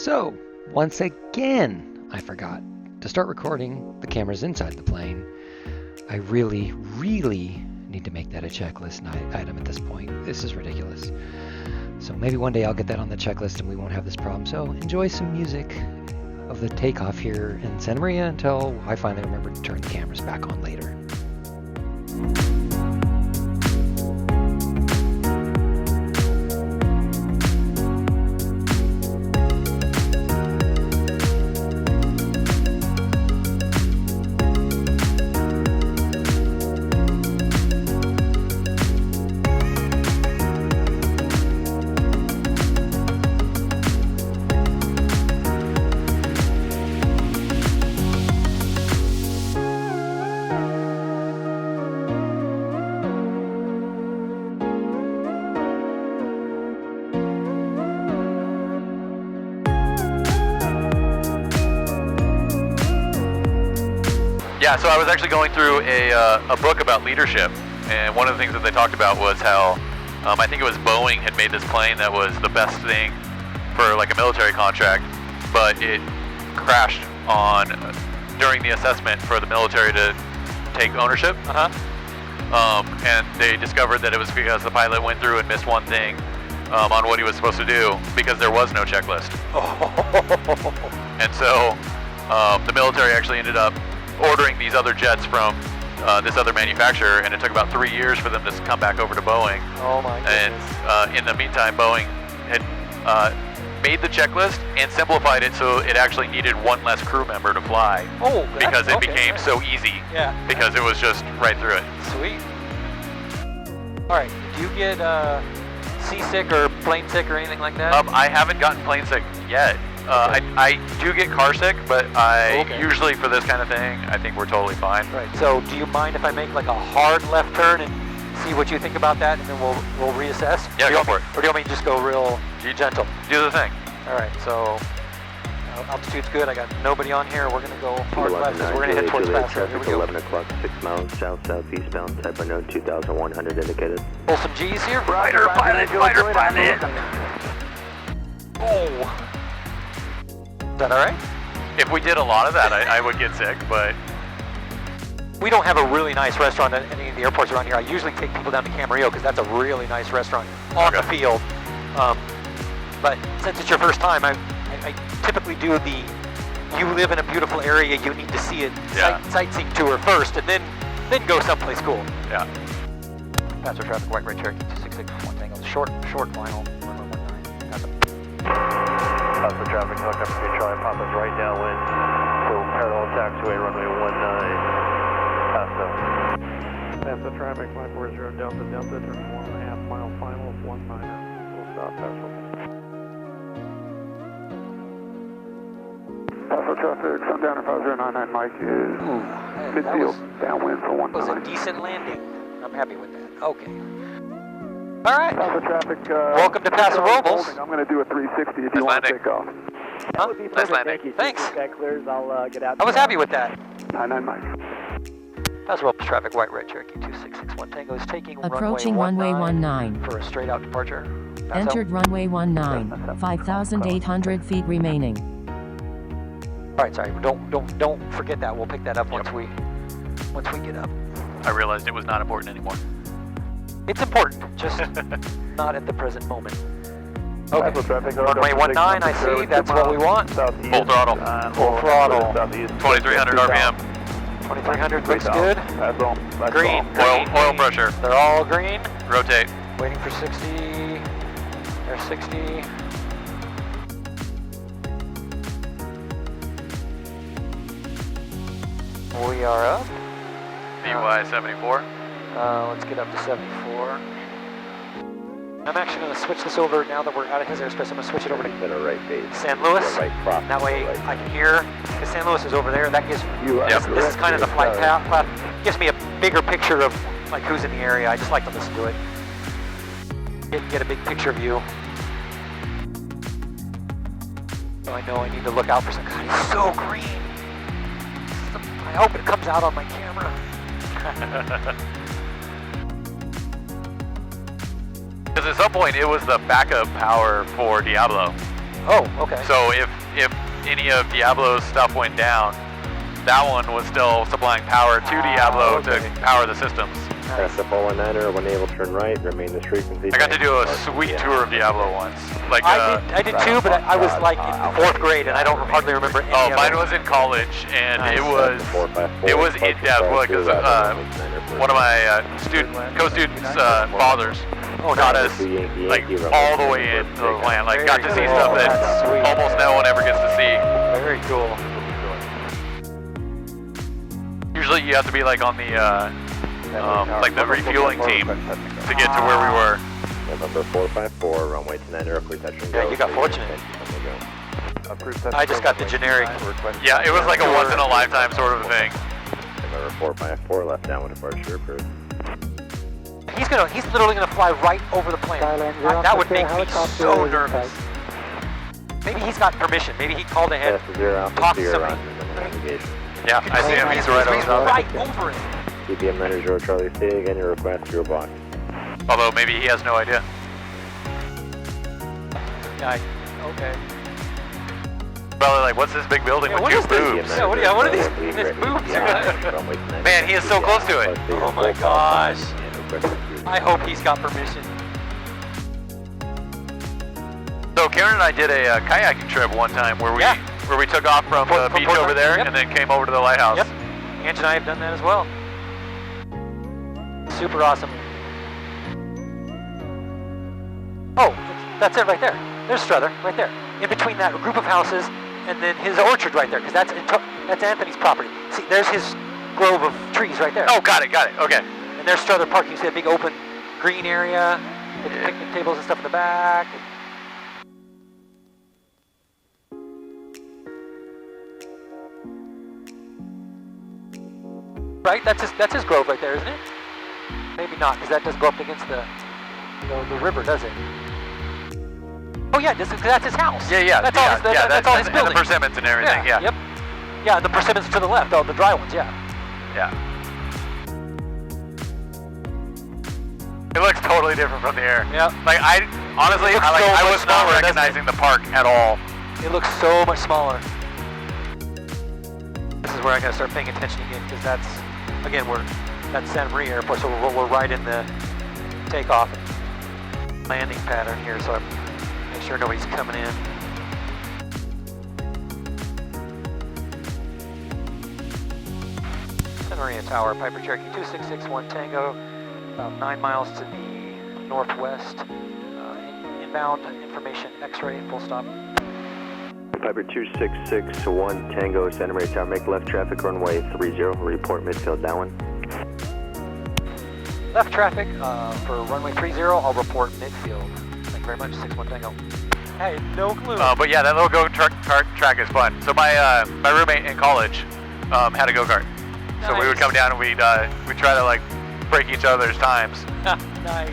So, once again, I forgot to start recording the cameras inside the plane. I really need to make that a checklist item at this point. This is ridiculous. So maybe one day I'll get that on the checklist and we won't have this problem. So enjoy some music of the takeoff here in Santa Maria until I finally remember to turn the cameras back on later. Yeah, so I was actually going through a book about leadership, and one of the things that they talked about was how I think it was Boeing had made this plane that was the best thing for like a military contract, but it crashed on during the assessment for the military to take ownership. And they discovered that it was because the pilot went through and missed one thing on what he was supposed to do because there was no checklist. And so the military actually ended up ordering these other jets from this other manufacturer, and it took about 3 years for them to come back over to Boeing. Oh my goodness. And in the meantime, Boeing had made the checklist and simplified it so it actually needed one less crew member to fly. Oh, because it became so easy. Yeah. Because it was just right through it. Sweet. All right. Do you get seasick or plane sick or anything like that? I haven't gotten plane sick yet. I do get car sick, but usually for this kind of thing, I think we're totally fine. Right. So do you mind if I make like a hard left turn and see what you think about that, and then we'll reassess? Yeah, go for it. Or do you want me to just go real gentle? Do the thing. All right. So altitude's good. I got nobody on here. We're gonna go hard left. We're gonna head towards Paso. Here we go. 11 o'clock, 6 miles south-southeast bound. Type unknown 2,100 indicated. Pull some G's here. Fighter pilot. Oh. Is that all right? If we did a lot of that, I would get sick, but... We don't have a really nice restaurant at any of the airports around here. I usually take people down to Camarillo because that's a really nice restaurant on the field. But since it's your first time, I typically do the, you live in a beautiful area, you need to see it, sightseeing tour first, and then go someplace cool. Yeah. Paso traffic, white red Cherokee 266, Tango. Short final, 1119. Got them. Paso traffic, helicopter Charlie, Papa's right downwind, so parallel taxiway, runway 19, Paso. Paso traffic, 540 Delta, turn 1.5 mile final, 19, we'll stop Paso. Paso traffic, Sundowner 5099, Mike is midfield, downwind for 19. Was a decent landing. I'm happy with that. Okay. All right. Paso traffic. Welcome to Paso Robles. I'm going to do a 360 if you want to take off. Huh? Nice landing. Thanks. That clears. I'll get out. I was happy with that. 99 Mike. Paso Robles traffic, white red Cherokee 2661 Tango is taking approaching runway 19 for a straight out departure. Paso. Entered runway 19, 5,800 feet remaining. All right, sorry. Don't forget that. We'll pick that up once we get up. I realized it was not important anymore. It's important, just not at the present moment. Okay. Paso traffic. Runway 19, I see. That's what we want. Full throttle. Full throttle. 2,300 RPM. 2,300 looks good. That's Green. Oil pressure. They're all green. Rotate. Waiting for 60. There's 60. We are up. BY 74. Let's get up to 74. I'm actually going to switch this over now that we're out of his airspace. I'm going to switch it over to San Luis. That way I can hear, because San Luis is over there. That gives this is kind of the flight path. Gives me a bigger picture of like who's in the area. I just like to listen to it. Get a big picture view. So I know I need to look out for some. God, he's so green. I hope it comes out on my camera. Because at some point it was the backup power for Diablo. Oh, okay. So if any of Diablo's stuff went down, that one was still supplying power to Diablo to power the systems. SFO 19er, when able, turn right, remain this frequency. I got to do a sweet tour of Diablo once. Like I did too, but I was like in 4th grade, and I don't hardly remember any of it. Mine was in college, and it was in depth because one of my co-students' fathers got us like all the way into the plant. Like got to see stuff that almost no one ever gets to see. Very cool. Usually you have to be like on the like the refueling team to get to where we were. November 454, runway 29er, clear touch and go. Yeah, you got fortunate. I just got the generic. Yeah, it was like a once in a lifetime sort of thing. November 454, left downwind departure approved. He's literally gonna fly right over the plane. That would make me so nervous. Maybe he's got permission. Maybe he called ahead, talked to somebody. Yeah, I see him. He's right over it. CPM 90 Charlie, say again your request, your block. Although maybe he has no idea. Yeah, okay. Probably like, what's this big building with two boobs? Yeah, what are these boobs? Man, he is so close to it. Oh my gosh. I hope he's got permission. So Karen and I did a kayaking trip one time where we took off from the beach over there and then came over to the lighthouse. Yep. Ange and I have done that as well. Super awesome. Oh, that's it right there. There's Struther right there. In between that group of houses and then his orchard right there, because that's Anthony's property. See, there's his grove of trees right there. Oh, got it, okay. And there's Struther Park. You see a big open green area, with picnic tables and stuff in the back. Right, that's his grove right there, isn't it? Maybe not, because that does go up against the river, does it? Oh yeah, that's his house. Yeah. That's all his building. And the persimmons and everything. Yeah. Yep. Yeah, the persimmons to the left. Oh, the dry ones. Yeah. Yeah. It looks totally different from the air. Yeah. Like I was not recognizing the park at all. It looks so much smaller. This is where I gotta start paying attention again, because that's Santa Maria Airport, so we're right in the takeoff and landing pattern here, so I make sure nobody's coming in. Santa Maria Tower, Piper Cherokee 2661 Tango, about 9 miles to the northwest. Inbound information, X-ray, full stop. Piper 2661 Tango, Santa Maria Tower, make left traffic runway 30, report midfield downwind. Left traffic for runway 30, I'll report midfield. Thank you very much, 61 Tango. Hey, no clue. But yeah, that little go-kart track is fun. So my roommate in college had a go-kart. Nice. So we would come down and we'd try to like break each other's times. Nice.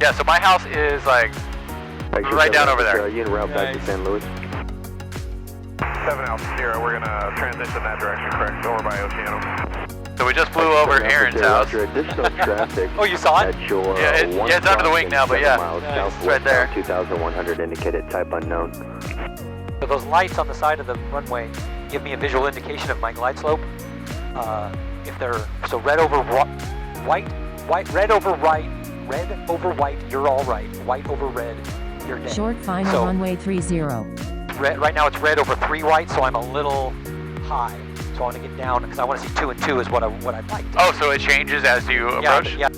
Yeah, so my house is like right down over there. You en route back to San Luis. 7 Alpha Sierra, we're gonna transition that direction, correct, over by Oceano. So we just flew over Aaron's house. Additional traffic. Oh, you saw it? At your yeah, it's under the wing now, but yeah, it's right there. 2,100 indicated, type unknown. So those lights on the side of the runway give me a visual indication of my glide slope. If they're red over white, red over white, you're all right. White over red, you're dead. Short final runway 30. Right now it's red over 3 white, so I'm a little high. So I want to get down because I want to see 2 and 2 is what I'd like. Oh, so it changes as you approach? Yeah.